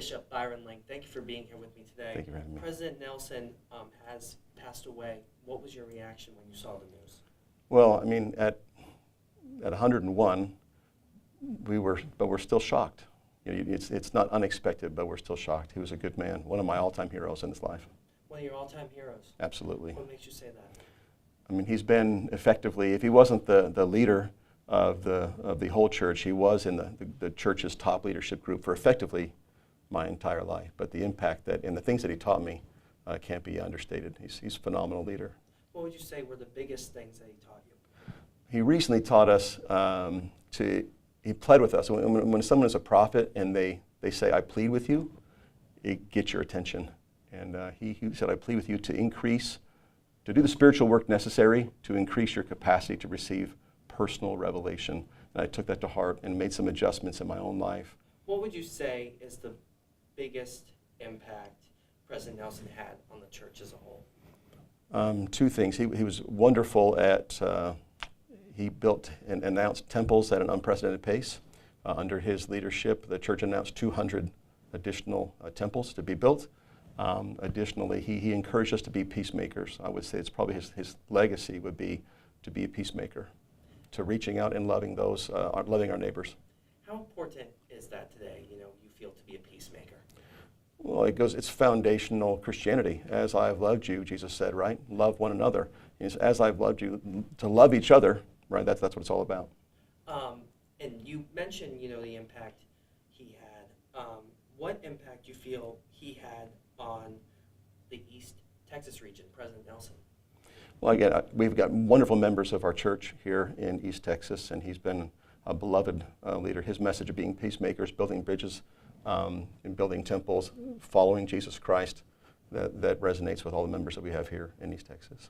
Bishop Byron Link, thank you for being here with me today. Thank you for having me. President Nelson has passed away. What was your reaction when you saw the news? Well, I mean, at 101, we're still shocked. You know, it's not unexpected, but we're still shocked. He was a good man, one of my all-time heroes in his life. One of your all-time heroes? Absolutely. What makes you say that? I mean, he's been effectively, if he wasn't the leader of the whole church, he was in the church's top leadership group for effectively my entire life. But the impact that, and the things that he taught me can't be understated. He's a phenomenal leader. What would you say were the biggest things that he taught you? He recently taught us he pled with us. When someone is a prophet and they say, I plead with you, it gets your attention. And he said, I plead with you to do the spiritual work necessary to increase your capacity to receive personal revelation. And I took that to heart and made some adjustments in my own life. What would you say is the biggest impact President Nelson had on the church as a whole? Two things. He was wonderful at, he built and announced temples at an unprecedented pace. Under his leadership, the church announced 200 additional temples to be built. Additionally, he encouraged us to be peacemakers. I would say it's probably his legacy would be to be a peacemaker, to reaching out and loving loving our neighbors. How important is that today, you feel, to be a peacemaker? Well, it's foundational Christianity. As I have loved you, Jesus said, right? Love one another. As I've loved you, to love each other, right? That's what it's all about. And you mentioned, the impact he had. What impact do you feel he had on the East Texas region, President Nelson? Well, again, we've got wonderful members of our church here in East Texas, and he's been a beloved leader. His message of being peacemakers, building bridges, and building temples, following Jesus Christ, that resonates with all the members that we have here in East Texas.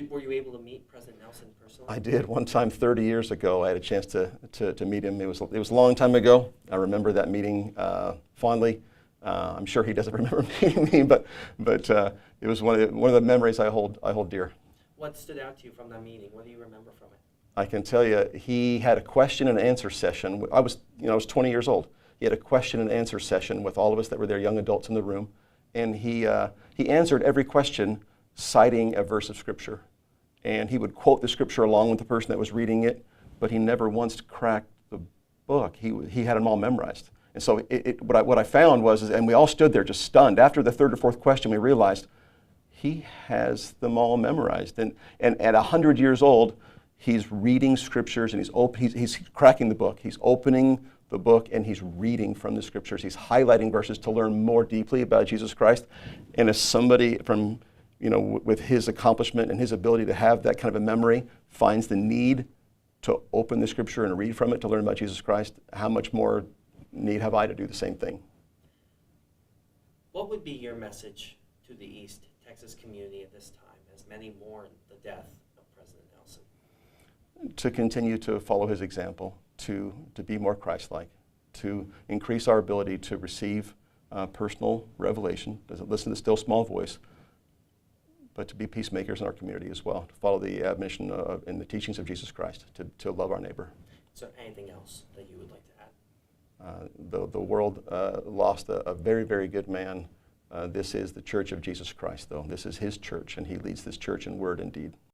Were you able to meet President Nelson personally? I did. One time 30 years ago, I had a chance to meet him. It was a long time ago. I remember that meeting fondly. I'm sure he doesn't remember meeting me, but it was one of the memories I hold dear. What stood out to you from that meeting? What do you remember from it? I can tell you, he had a question and answer session. I was 20 years old. He had a question and answer session with all of us that were there, young adults in the room, and he answered every question citing a verse of Scripture. And he would quote the Scripture along with the person that was reading it, but he never once cracked the book. He had them all memorized. And so what I found was, and we all stood there just stunned. After the third or fourth question, we realized he has them all memorized. And at 100 years old, he's reading Scriptures, and he's cracking the book. He's opening the book, and he's reading from the Scriptures. He's highlighting verses to learn more deeply about Jesus Christ. And as somebody from with his accomplishment and his ability to have that kind of a memory, finds the need to open the Scripture and read from it to learn about Jesus Christ, how much more need have I to do the same thing? What would be your message to the East Texas community at this time, as many mourn the death of President Nelson? To continue to follow his example, to be more Christ-like, to increase our ability to receive personal revelation, to listen to the still small voice, but to be peacemakers in our community as well, to follow the admonition and the teachings of Jesus Christ, to love our neighbor. Is there anything else that you would like to add? The world lost a very, very good man. This is the Church of Jesus Christ, though. This is his church, and he leads this church in word and deed.